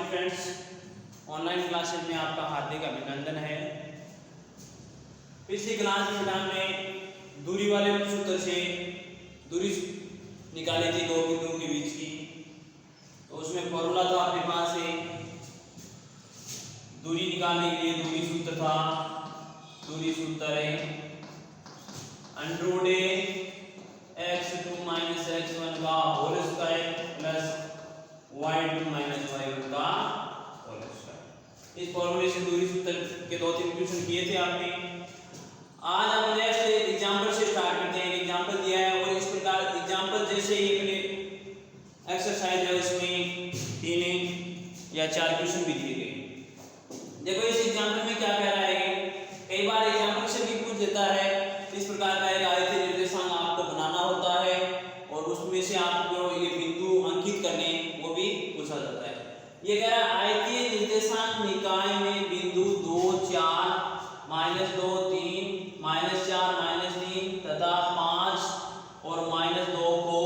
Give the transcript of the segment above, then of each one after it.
Friends, online classes में आपका हार्दिक अभिनंदन है। पिछली क्लास में हमने दूरी वाले सूत्र से दूरी निकाली थी दो बिंदुओं के बीच की। तो उसमें फॉर्मूला था आपके पास है, दूरी निकालने के लिए दूरी सूत्र था, दूरी सूत्र है अंडर x2 माइनस x1 का whole square plus y2 minus y1 का होल स्क्वायर। इस फॉर्मूले से दूरी सूत्र के दो तीन क्वेश्चन किए थे आपने। आज हम नेक्स्ट एग्जांपल से स्टार्ट करते हैं। एग्जांपल दिया है और इस प्रकार एग्जांपल जैसे ही अपने एक्सरसाइज है उसमें 3 या 4 क्वेश्चन भी दिए गए। देखो इस एग्जांपल में क्या कह रहा है, कई बार एग्जांपल से भी पूछ देता है। इस प्रकार का एक आयतीय निर्देशांक आपको बनाना होता है और उसमें से आपको ये बिंदु अंकित करने वो भी पूछा जाता है। ये कह रहा है आयतीय निर्देशांक निकाय में बिंदु 2, 4, -2, 3, -4, -3 तथा 5 और -2 को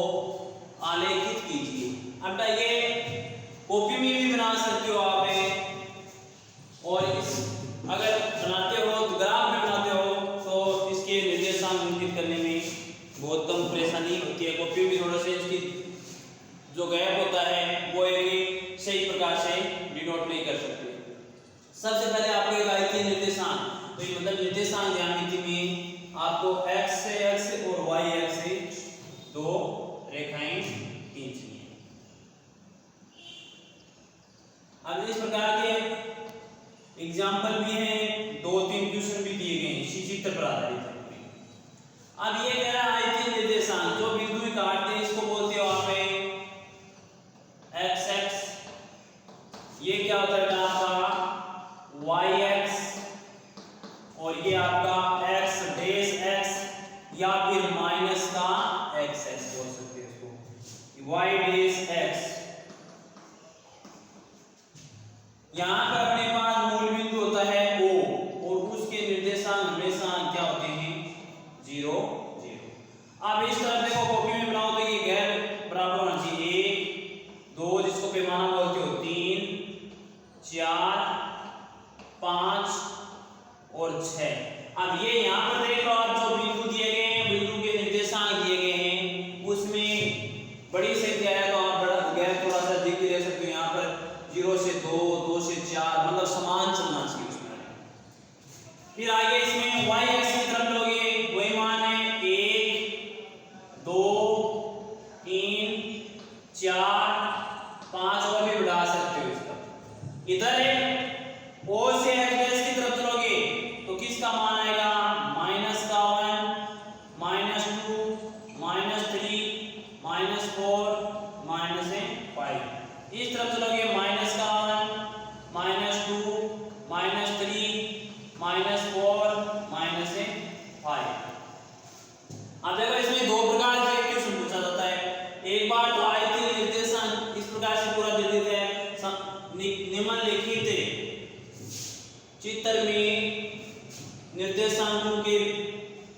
आलेखित कीजिए। अब ये कॉपी में भी बना सकते हो आप, और इस अगर बनाते हो तो ग्राफ में बनाते हो तो इसके निर्देशांक अंकित करने में बहुत कम परेशानी होती है। कॉपी में थोड़ा सा इसकी जो गैप होता है वो एक सही प्रकार से डिनोट नहीं कर सकते। सबसे पहले आपको एक आयतीय निर्देशांक, तो ये मतलब निर्देशांक ज्यामिति में आपको x से x और y x से दो रेखाएं खींचनी है। अब इस प्रकार के एग्जाम्पल भी हैं, 2-3 क्वेश्चन भी दिए गए हैं इसी चित्र पर आधारित। अब ये कह रहा है आयतीय निर्देशांक जो बिंदु काटते हैं इसको बोलते हो आप x x, ये क्या होता है आपका y x, और ये आपका x डैश x या फिर माइनस का x x बोल सकते हैं इसको, y डैश x। यहां पर अपने पास मूल बिंदु होता है O और उसके निर्देशांक हमेशा क्या होते हैं 0 0। अब इस तरह देखो कॉपी में बनाओ तो ये गैर बराबर होना चाहिए 1 2 जिसको पैमाना बोलते हो 3 4 5 और 6। अब ये यहां पर देख लो आप जो बिंदु दिए गए हैं, बिंदु के निर्देशांक दिए गए हैं उसमें बड़ी संख्या है तो आप बड़ा गैप थोड़ा सा दिख भी दे सकते हो। यहां पर 0 से 2 2 से 4 मतलब समान चलना चाहिए उसमें। फिर आगे इसमें y एक्सिस की तरफ लोगे, वही मान है 1 2 3 4 5 और भी बढ़ा सकते हो इसका। इधर है o से x की तरफ चलोगे तो किसका मान आएगा माइनस का 1 -2 -3 -4 -5। इस तरफ चलोगे माइनस का 1 -2 -3 -4 -5। अब देखो इसमें दो प्रकार से क्वेश्चन पूछा जाता है। एक बार तो आयतीय निर्देशांक इस प्रकार से पूरा दे देते हैं, निम्नलिखित चित्र में निर्देशांकों के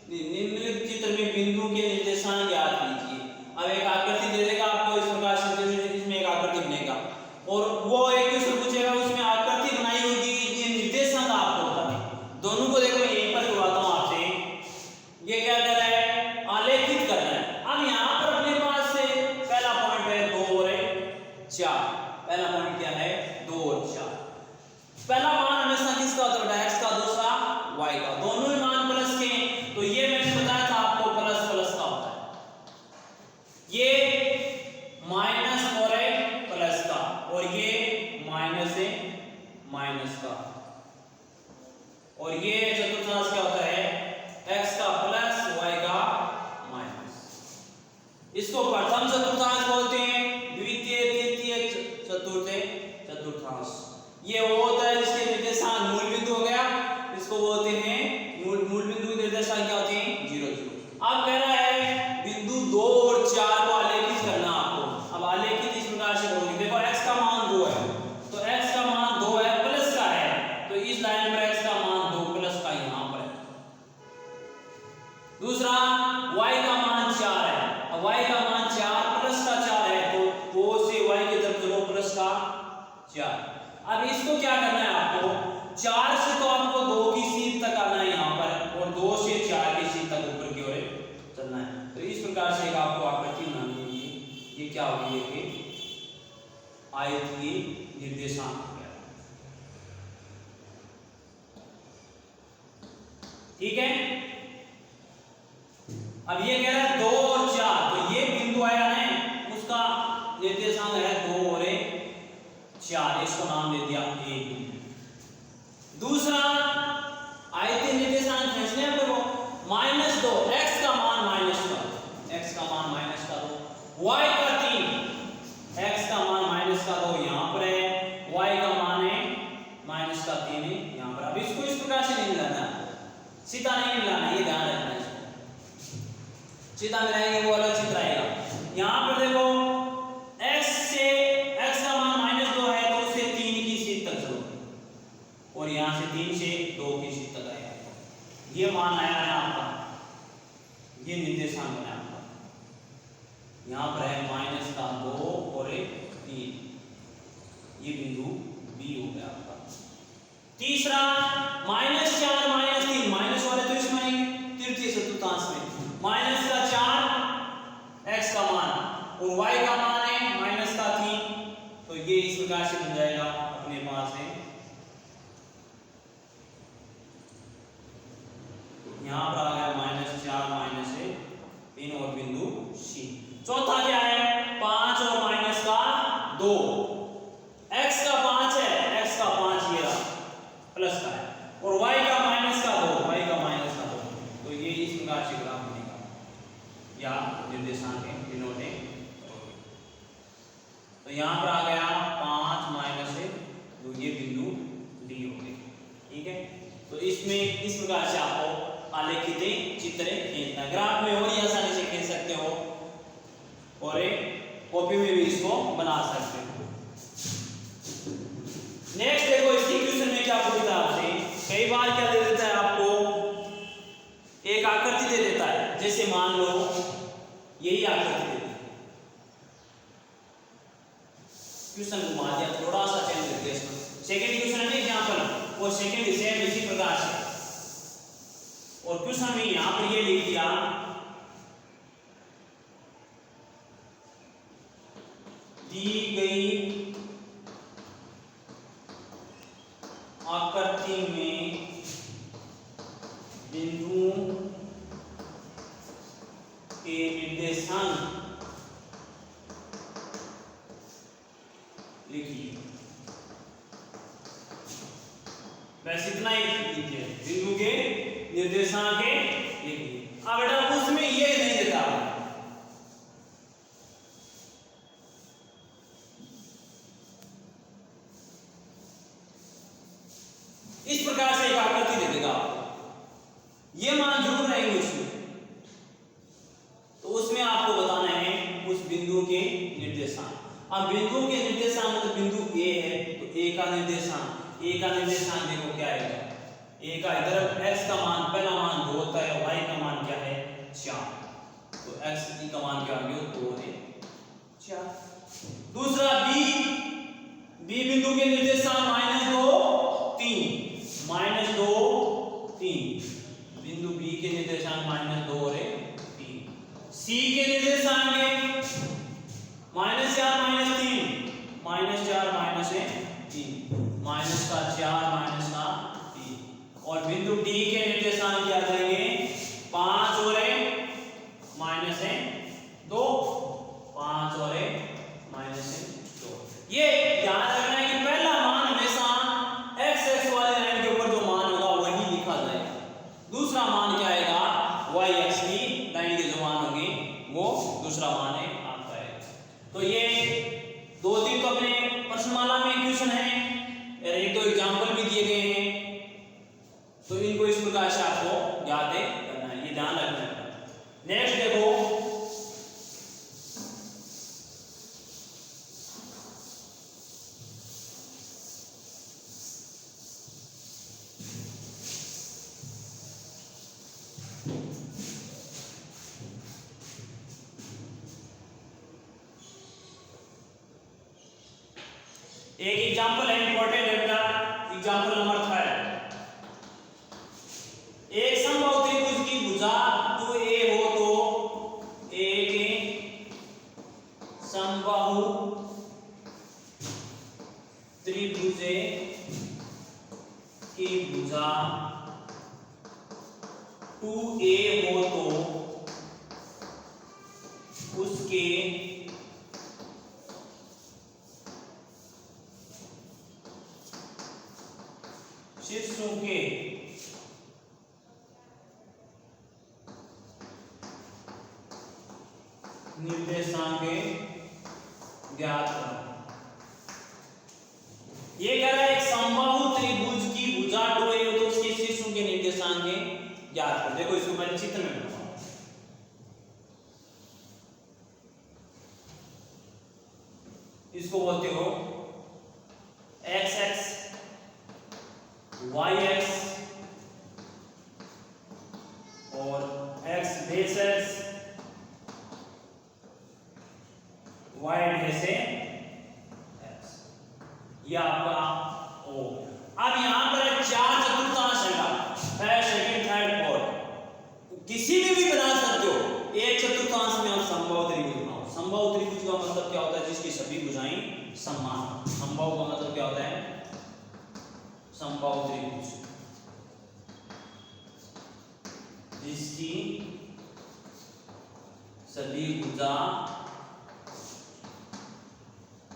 निम्नलिखित चित्र में बिंदु के निर्देशांक ज्ञात कीजिए। अब एक आकृति दे देगा आपको इस प्रकार से, इसमें एक आकृति बनेगा और वो एक क्वेश्चन पूछेगा उसमें आकृति बनाई होगी, ये निर्देशांक आपको बताने। दोनों को देखो यहीं पर करवाता हूं आपसे। ये क्या कर रहा है आलेखित कर रहा है। अब यहां पर अपने पास से पहला पॉइंट है 2 और 4। पहला पॉइंट क्या है 2 और 4। पहला मान हमेशा किसका होता है x का, दूसरा y का, दोनों ही मान प्लस के। तो ये मैंने बताया था आपको प्लस प्लस का होता है, ये माइनस और प्लस का, और ये माइनस है माइनस का, और ये चतुर्थांश क्या होता है x का प्लस y का माइनस। इसको प्रथम चतुर्थांश बोलते हैं, द्वितीय तृतीय चतुर्थ चतुर्थांश। ये वो होता है जिसके निर्देशांक मूल बिंदु हो गया, इसको बोलते हैं मूल बिंदु के निर्देशांक क्या होते हैं 0 0। अब कह रहा है बिंदु 2 और 4 को आलेखित करना आपको। अब आलेखित इस प्रकार से करोगे, देखो x का मान 2 है तो x का मान 2 है प्लस का है, तो इस लाइन पर x का मान 2 प्लस का यहां पर है। दूसरा y का मान 4 है, अब y का मान 4 प्लस का 4 है तो 2 से y की तरफ चलो प्लस का 4। अब इसको क्या करना है आपको, 4 से तो आपको 2 की सीध तक आना है यहाँ पर, और 2 से 4 की सीध तक ऊपर की ओर चलना है। तो इस प्रकार से एक आपको आकृति बनानी होगी। ये क्या होगी, एक आयत की निर्देशांक हो गया, ठीक है। अब ये कह रहा है 2 और 4, तो ये बिंदु आया है, उसका निर्देशांक है 2 और 4, इसको नाम दे दिया ए। दूसरा आयतीय निर्देशांक खींचने पर वो -2, x का मान -2, x का मान -2, y का 3, x का मान -2 यहाँ पर है, y का मान है -3 है यहाँ पर। अब इसको इस प्रकार से नहीं मिलाना, सीधा नहीं मिलाना, ये ध्यान रखना है। सीधा मिलाएंगे वो अलग चित्र आएगा। यहाँ पर देखो x से x का मान -2 है, तो उससे 3 की सीध तक चलो, और यहाँ से 3 से 2 की सीध तक आएगा। ये मान आया है आपका, ये निर्देशांक है आपका, यहाँ पर है -2 और 3, ये बिंदु B हो गया आपका। तीसरा -4 -3, माइनस वाले तो इसमें आएंगे तृतीय चतुर्थांश में, -4 x का मान और y का मान है -3, तो ये इस प्रकार से बन जाएगा अपने पास है। यहाँ पर आ गया -4 -3 और बिंदु C। चौथा क्या है, 5 और -2, x का 5 है, x का 5 ये रहा प्लस का है, और y का -2, y का -2, तो ये इस प्रकार से ग्राफ बनेगा या निर्देशांक है डिनोटे। तो यहाँ पर आ गया 5 -2, ये बिंदु D हो गए, ठीक है। तो इसमें इस प्रकार से आपको आलेखित चित्र खींचना, ग्राफ में और आसानी से खींच सकते हो, और कॉपी में भी इसको बना सकते हो। नेक्स्ट देखो, इसी क्वेश्चन में क्या पूछता है आपसे, कई बार क्या दे देता है आपको, एक आकृति दे देता है, जैसे मान लो यही आकृति दे दी, क्वेश्चन घुमा दिया, थोड़ा सा चेंज कर दिया इसमें। सेकंड क्वेश्चन है एग्जांपल, और सेकंड सेम इसी प्रकार से, और क्वेश्चन में यहां पर ये लिख दिया दी गई आकृति में बिंदुओं के निर्देशांक लिखिए। बस इतना ही लिखिए, बिंदु के निर्देशांक लिखिए। अब बेटा उसमें ये नहीं देता, इस प्रकार से एक आकृति दे देगा आपको, ये मान जरूर रहेंगे उसमें, तो उसमें आपको बताना है उस बिंदु के निर्देशांक। अब बिंदु के निर्देशांक मतलब बिंदु A है, तो A का निर्देशांक, A का निर्देशांक देखो क्या आएगा, A का इधर x का मान, पहला मान 2 होता है, y का मान क्या है 4, तो x का मान क्या आ गया 2 और 4। दूसरा B बिंदु के निर्देशांक -2 3, बिंदु B के निर्देशांक -2 और 3। C के निर्देशांक है -4 -3, -4 -3, और बिंदु D के निर्देशांक क्या आ जाएंगे 5 और -2, 5 और -2। ये ध्यान रखना है कि पहला मान हमेशा x वाले लाइन के ऊपर जो मान होगा वही लिखा जाएगा, दूसरा मान क्या आएगा y x की लाइन के जो मान होंगे वो दूसरा मान है आपका है। तो ये 2-3 तो अपने प्रश्नमाला में क्वेश्चन है, एक दो एग्जांपल भी दिए गए हैं, तो इनको इस प्रकार से आपको याद करना है, ये ध्यान रखना है। नेक्स्ट देखो, एक एग्जांपल है, इंपॉर्टेंट है बेटा, एग्जांपल नंबर 3। एक समबाहु त्रिभुज की भुजा 2a हो तो a के समबाहु त्रिभुज की भुजा 2a हो तो उसके शीर्षों के निर्देशांक ज्ञात करो। ये कह रहा है एक समबाहु त्रिभुज की भुजा 2a हो तो उसके शीर्षों के निर्देशांक ज्ञात करो। देखो इसको मैं चित्र में बनाऊंगा। इसको बोलते हो एक्स एक्स वाई एक्स और x base x y base x, ये आपका ओ। अब यहां पर 4 चतुर्थांश है, फर्स्ट सेकंड थर्ड फोर्थ, किसी में भी बना सकते हो। एक चतुर्थांश में आप समबाहु त्रिभुज बनाओ। समबाहु त्रिभुज का मतलब क्या होता है? जिसकी सभी भुजाएं समान। समबाहु का मतलब क्या होता है? समबाहु त्रिभुज जिसकी सभी भुजा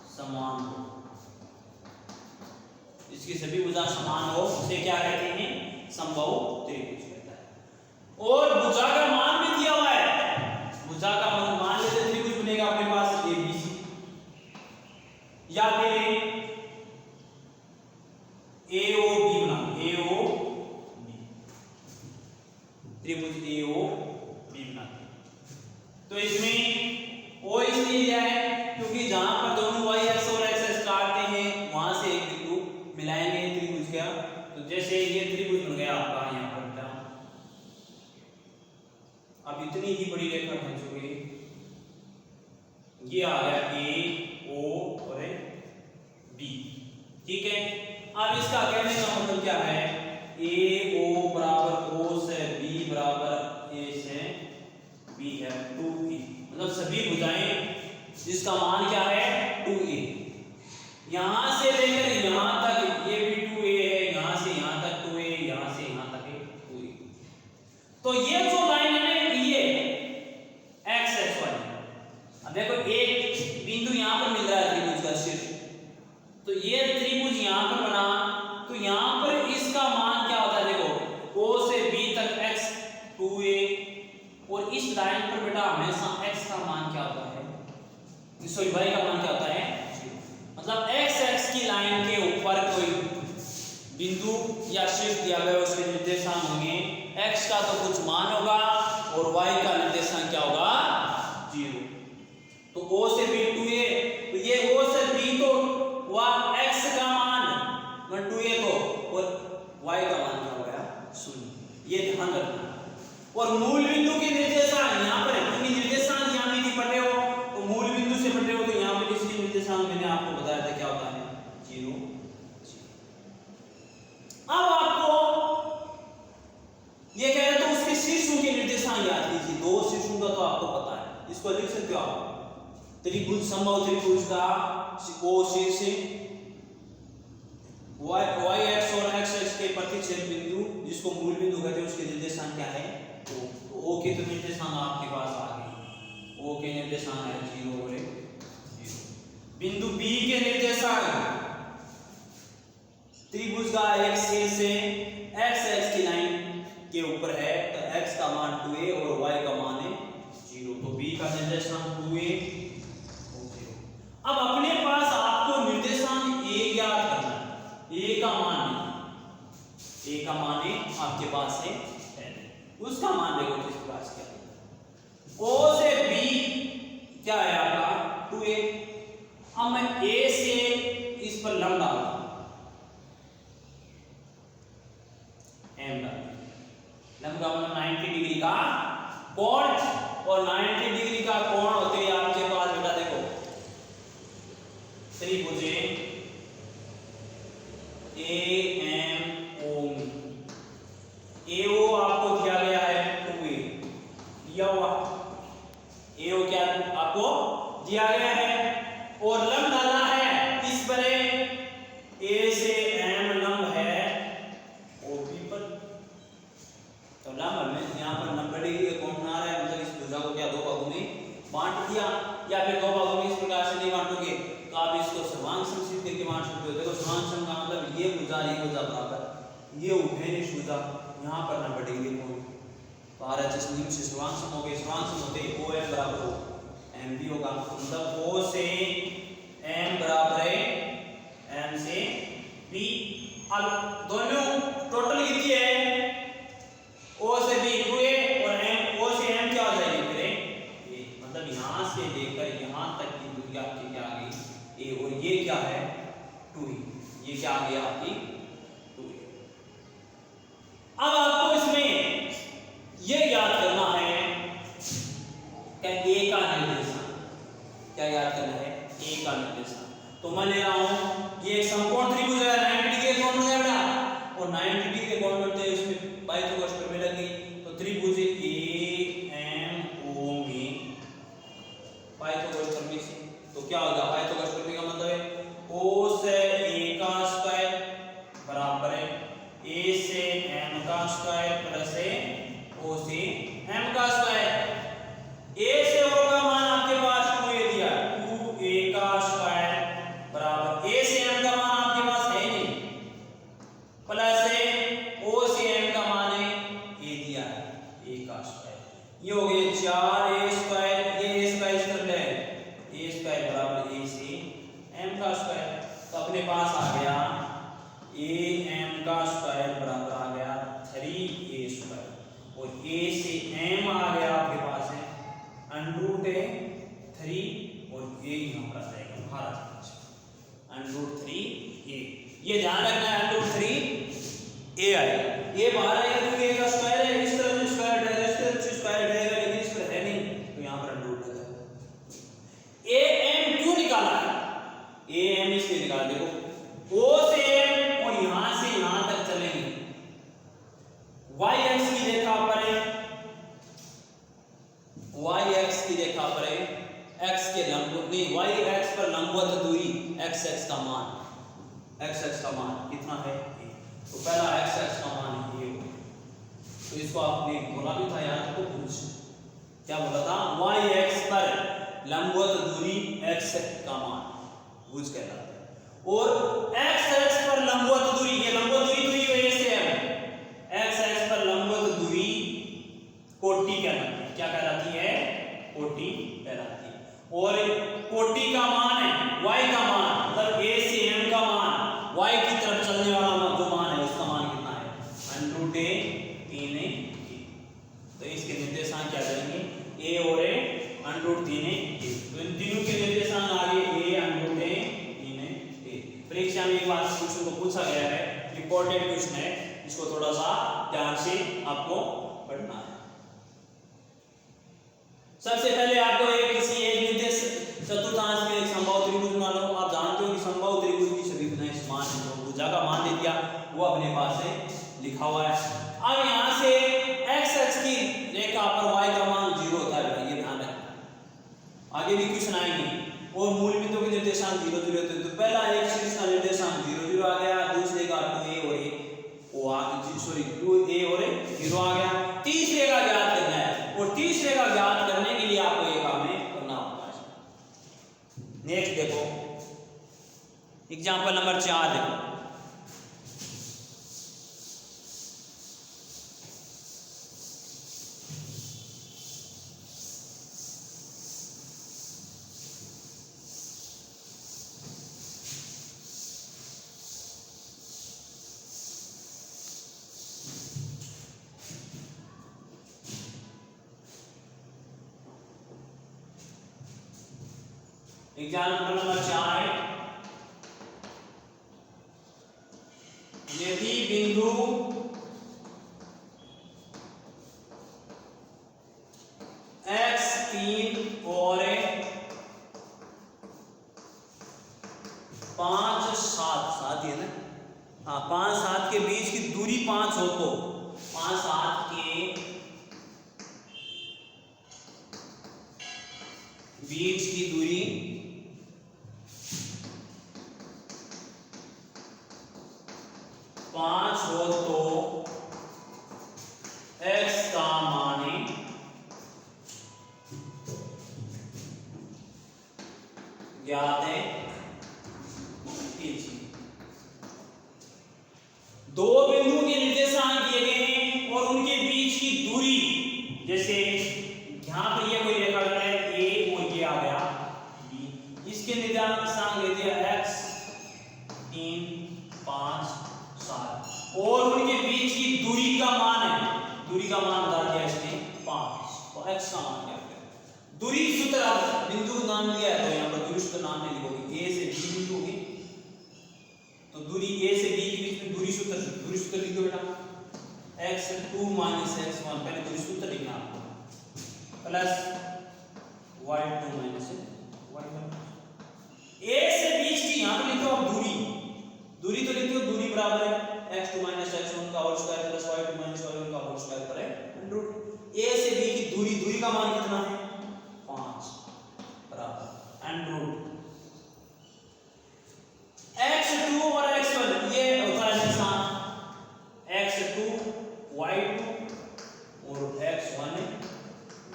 समान हो, जिसकी सभी भुजा समान हो उसे क्या कहते हैं? समबाहु त्रिभुज कहता है। और भुजा का मान भी दिया हुआ है। भुजा का मान लेते त्रिभुज बनेगा अपने पास ABC, या फिर AOB बना, AOB त्रिभुज AOB बना। तो इसमें O इसलिए दिया है क्योंकि जहां पर दोनों y एक्स और x एक्स काटते हैं वहां से एक बिंदु मिलाएंगे त्रिभुज का। तो जैसे ये त्रिभुज बन गया आपका यहाँ पर बेटा, अब इतनी ही बड़ी रेखा बन चुकी, ये आ गया A O और B, ठीक है। अब इसका कहने का मतलब क्या है? A O बराबर O से B बराबर A से B है 2A, मतलब सभी भुजाएं जिसका मान क्या है? 2A। यहां से लेकर यहां तक ये भी 2A है, यहां से यहां तक 2A, यहां से यहां तक 2A। तो ये जो लाइन है ये x x वाली, अब देखो एक बिंदु यहां पर मिल रहा है त्रिभुज का शीर्ष, तो ये त्रिभुज यहां पर बना, तो यहां पर इसका मान क्या होता है? देखो O से B तक x 2A, और इस लाइन पर बेटा हमेशा x का मान क्या होता है? सॉरी y का मान क्या होता है? 0। मतलब x एक्स की लाइन के ऊपर कोई बिंदु या शीर्ष दिया गया, उसके निर्देशांक होंगे x का तो कुछ मान होगा और y का निर्देशांक क्या होगा? 0। तो O से B 2A, तो ये O से B तो x का मान 2A तो, और y का मान क्या होगा? 0। ये ध्यान रखना। और मूल बिंदु के निर्देशांक यहाँ पर है, क्योंकि निर्देशांक यहाँ भी पढ़े हो तो मूल बिंदु से पढ़े हो, तो यहाँ पर इसके निर्देशांक मैंने आपको बताया था क्या होता है? 0 0। अब आपको ये कह रहे तो उसके शीर्षों के निर्देशांक याद कीजिए। 2 शीर्षों का तो आपको पता है, इसको लिख सकते हो आप। त्रिभुज समबाहु त्रिभुज का O शीर्ष y x और x x के प्रतिच्छेद बिंदु जिसको मूल बिंदु कहते हैं, उसके निर्देशांक क्या है? तो O के तो निर्देशांक आपके पास आ गए। O के निर्देशांक है 0 और 0। बिंदु B के निर्देशांक त्रिभुज का एक शीर्ष से x x की लाइन के ऊपर है, तो x का मान 2A और y का मान है 0, तो B का निर्देशांक 2A और 0। अब अपने पास आपको निर्देशांक A ज्ञात करना है। A का मान है आपके पास है, उसका मान देखो किसके पास क्या है? O से B क्या है आपका? 2A। अब मैं A से इस पर लंब डालता हूं, M डाल, लंब का मतलब 90 डिग्री का कोण, और 90 डिग्री का कोण होते ही आपके पास बेटा देखो त्रिभुज ए ओ क्या आपको दिया गया है और लंब डालना है किस पर है, ए से एम लंब है ओबी पर। तो लंब में यहाँ पर नंबर डिग्री का कोण बना रहा है, मतलब इस भुजा को क्या दो भागों में बांट दिया, या फिर दो भागों में इस प्रकार से नहीं बांटोगे तो आप इसको सर्वांग समसिद्ध करके बांट सकते हो। देखो सर्वांग सम का मतलब ये भुजा बराबर ये उभयनिष्ठ भुजा, यहाँ पर नंबर डिग्री कोण तो आरएचएस नियम से सर्वांग सम हो गए। सर्वांग सम होते ही ओ एम बराबर हो एम भी होगा, मतलब ओ से एम बराबर है एम से बी। अब दोनों टोटल कितनी है, ओ से बी 2a और एम ओ से एम क्या हो जाएगी फिर ए, मतलब यहां से लेकर यहां तक की दूरी आपकी क्या आ गई ए, और ये क्या है 2a, ये क्या आ गया आपकी 2a। अब आपको इसमें ये याद करना है कि ए का निर्देशांक, क्या याद करना है ए का निर्देशांक। तो मैं ले रहा हूं ये एक समकोण त्रिभुज है, 90 डिग्री का कोण है बेटा, और 90 डिग्री के कोण बनते हैं उसमें पाइथागोरस प्रमेय लग गई। तो त्रिभुज ए एम ओ में पाइथागोरस प्रमेय से तो क्या होगा, पाइथागोरस प्रमेय का मतलब है ओ से ए का स्क्वायर बराबर है ए से एम का स्क्वायर प्लस ओ से एम का स्क्वायर। ए से ओ का मान आपके पास 2a दिया, 2a का स्क्वायर बराबर ए से एम का मान आपके पास है नहीं, प्लस ओ से एम का मान है ए दिया है ए का स्क्वायर। ये हो गए 4a स्क्वायर, ये a स्क्वायर इस तरफ ले a स्क्वायर बराबर a से m का स्क्वायर। तो अपने पास आ गया a m का स्क्वायर बराबर आ गया 3a स्क्वायर, और a से m आ गया आपके पास है √3 और a यहां पर आ जाएगा भारत √3a। ये ध्यान रखना है √3a आएगा, ये बाहर आएगा क्योंकि a का स्क्वायर है, इस तरफ से स्क्वायर रहेगा इस तरफ से स्क्वायर रहेगा, लेकिन इस पर है नहीं तो यहां पर √ लगेगा। am क्यों निकाला है, am इसलिए निकाला, देखो o से m और यहां से यहां तक चलेंगे, y x की रेखा पर है, y x की रेखा पर है x के लंबवत नहीं y x पर लंबवत दूरी x x का मान कितना है a। तो पहला x x का मान ये हो, तो इसको आपने बोला भी था यार, तो पूछ क्या बोला था, y x पर लंबवत दूरी x का मान भुज कहलाता है, और x x पर लंबवत दूरी, ये लंबवत दूरी हुई a से m, x x पर लंबवत दूरी कोटि कहलाती है, क्या कहलाती है कोटि कहलाती है। और कोटि का मान है y का मान, मतलब a से m का मान, y की तरफ चलने वाला जो मान है उसका मान कितना है √3a। तो इसके निर्देशांक क्या जाएंगे a और a √3a। तो इन तीनों के निर्देशांक आ गए a √3a। परीक्षा में एक बार क्वेश्चन को पूछा गया है, इंपॉर्टेंट क्वेश्चन है, इसको थोड़ा सा ध्यान से आपको पढ़ना है। सबसे पहले आपको एक किसी एक निर्देश चतुर्थांश में एक समबाहु त्रिभुज बना लो। आप जानते हो कि समबाहु त्रिभुज की सभी भुजाएं समान हैं, तो भुजा का मान दे दिया वो अपने पास है लिखा हुआ है। अब यहां से x अक्ष की रेखा पर y का मान 0 होता है, ये ध्यान रखना, आगे भी क्वेश्चन आएंगे। और मूल बिंदु के निर्देशांक 0 0 होते हैं, तो पहला एक शीर्ष का निर्देशांक 0 0 आ गया, दूसरे का 2a और a 0 आ गया, तीसरे का ज्ञात करना है, और तीसरे का ज्ञात करने के लिए आपको एक काम करना होगा। नेक्स्ट देखो एग्जांपल नंबर 4 देखो, एग्जाम्पल नंबर 4 है, यदि बिंदु x3 और 5 7 है ना, हाँ 5 7 के बीच की दूरी 5 हो, तो 5 7 के बीच की दूरी पांच हो तो x का मान ज्ञात है कीजिए। दो बिंदुओं के निर्देशांक दिए गए हैं और उनके बीच की दूरी, जैसे यहां पर ये कोई रेखा है a और ये आ गया b, इसके निर्देशांक दे दिया x 3 5 7 और उनके बीच की दूरी का मान है, दूरी का मान बता दिया इसने 5, तो x का मान क्या है। दूरी सूत्र बिंदु नाम लिया है तो यहाँ पर दूरी सूत्र नाम नहीं लिखोगे, a से b बिंदु होगी तो दूरी a से b के बीच में दूरी सूत्र लिखो बेटा, x2 - x1, पहले दूरी सूत्र लिखना आपको, प्लस y2 - y1। a से बीच की यहाँ पर लिखो आप दूरी तो लिखते हो, दूरी बराबर है x2 - x1 का whole square plus y2 - y1 का होल स्क्वायर पर है रूट। a से b की दूरी का मान कितना है 5 बराबर एंड रूट x2 और x1 ये होता है निशान, x2 y2 और x1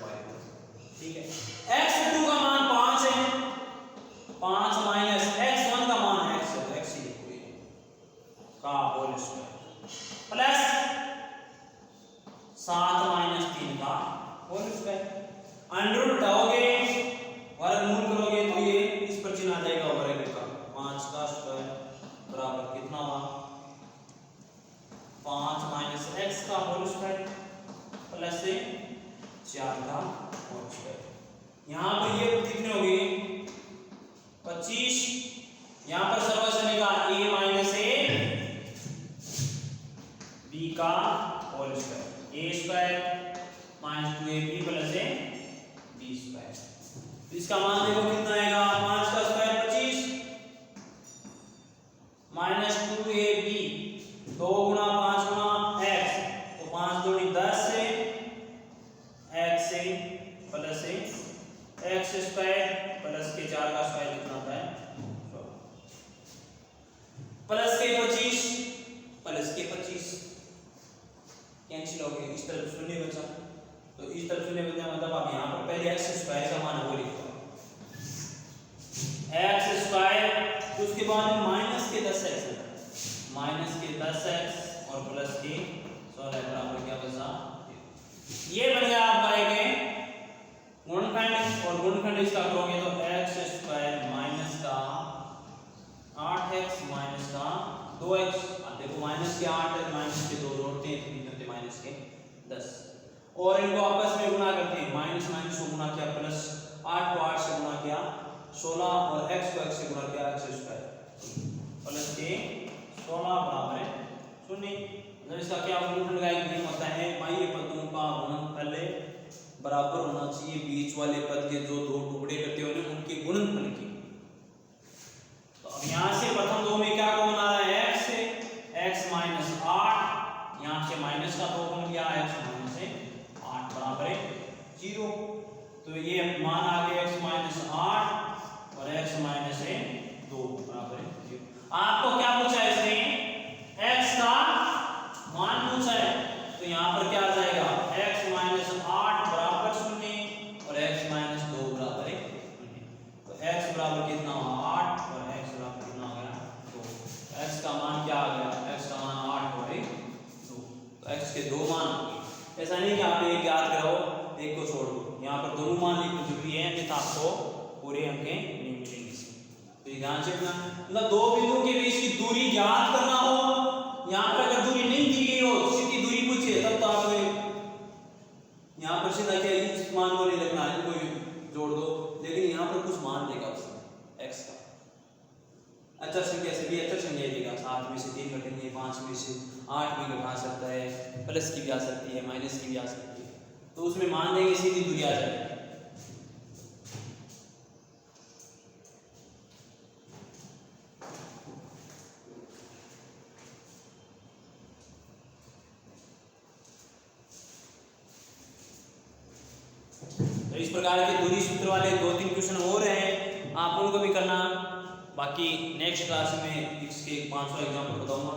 y1, ठीक है। x2 का मान 5 है, 5 माइनस x1 का मान है x का होल स्क्वायर प्लस 7 माइनस 3 का होल स्क्वायर, अंडर रूट उठाओगे वर्गमूल करोगे तो ये इस पर चिन्ह आ जाएगा वर्ग का, 5 का स्क्वायर बराबर कितना हुआ 5 माइनस x का होल स्क्वायर प्लस से 4 का होल स्क्वायर। यहाँ पर ये कितने हो गए 25, यहाँ पर सर्वसमय का a माइनस a b का whole square, a square minus 2ab plus a b square, इसका मान देखो कितना आएगा 5 का स्क्वायर 25 माइनस 2ab 2 गुना 5 गुना x, तो 5 दूनी 10 से x से प्लस से x स्क्वायर प्लस के 4 का स्क्वायर कितना होता है 16 प्लस के 25 प्लस के 25 कैंसिल हो गए, इस तरफ शून्य बचा, तो इस तरफ शून्य बचा मतलब आप यहाँ पर पहले x स्क्वायर का मान वो लिखो x स्क्वायर, उसके बाद माइनस के 10x और प्लस के 16 बराबर क्या बचा, ये बन गया आपका एक गुणनखंड, और गुणनखंड इसका करोगे तो x स्क्वायर माइनस का 8x माइनस का 2x, देखो माइनस के 8 है माइनस के 2 जोड़ते हैं तो कितने होते माइनस के 10, और इनको आपस में गुणा करते हैं, माइनस माइनस को गुणा किया प्लस 8 को 8 से गुणा किया 16 और x को x से गुणा किया x स्क्वायर प्लस के 16 बराबर है 0। मतलब इसका क्या गुणनखंड का एक नियम होता है, बाह्य पदों का गुणनफल बराबर होना चाहिए बीच वाले पद के जो दो टुकड़े करते हैं उनके गुणनफल की। तो अब यहाँ से प्रथम दो में क्या को बना रहा है x से x माइनस 8, यहाँ से माइनस का 2 गुण किया x माइनस 8 बराबर है 0, तो ये मान आ गया x माइनस 8 और x माइनस 2 बराबर है 0। आपको क्या पूछा है इसने x का मान पूछा है, तो यहाँ पर क्या आ जाएगा x माइनस 8 बराबर 0 और x माइनस 2 बराबर है 0, तो x बराबर कितना हुआ 8 और x बराबर कितना हो गया 2, x का मान क्या आ गया x का मान 8 और 2, तो x के दो मान हो गए। ऐसा नहीं कि आप एक याद कराओ एक को छोड़ दो, यहाँ पर दोनों मान लिखना जरूरी है, नहीं तो आपको पूरे अंक नहीं मिलेंगे। तो ये ध्यान से रखना, मतलब दो बिंदुओं के बीच की दूरी ज्ञात करना हो, यहाँ पर अगर दूरी नहीं दी गई हो सीधी दूरी पूछे तब तो आप यहाँ पर सीधा क्या इस मान को नहीं लिखना है, इनको जोड़ दो, लेकिन यहाँ पर कुछ मान देगा उसका x का, अच्छा संख्या से भी अच्छा संख्या देगा, 7 में से 3 घटेंगे, 5 में से 8 भी घटा सकता है, प्लस की भी आ सकती है माइनस की भी आ सकती है, तो उसमें मान देंगे सीधी दूरी आ जाएगी। तो इस प्रकार के दूरी सूत्र वाले 2-3 क्वेश्चन हो रहे हैं, आप उनको भी करना। बाकी नेक्स्ट क्लास में इसके 500 एग्जाम्पल बताऊंगा।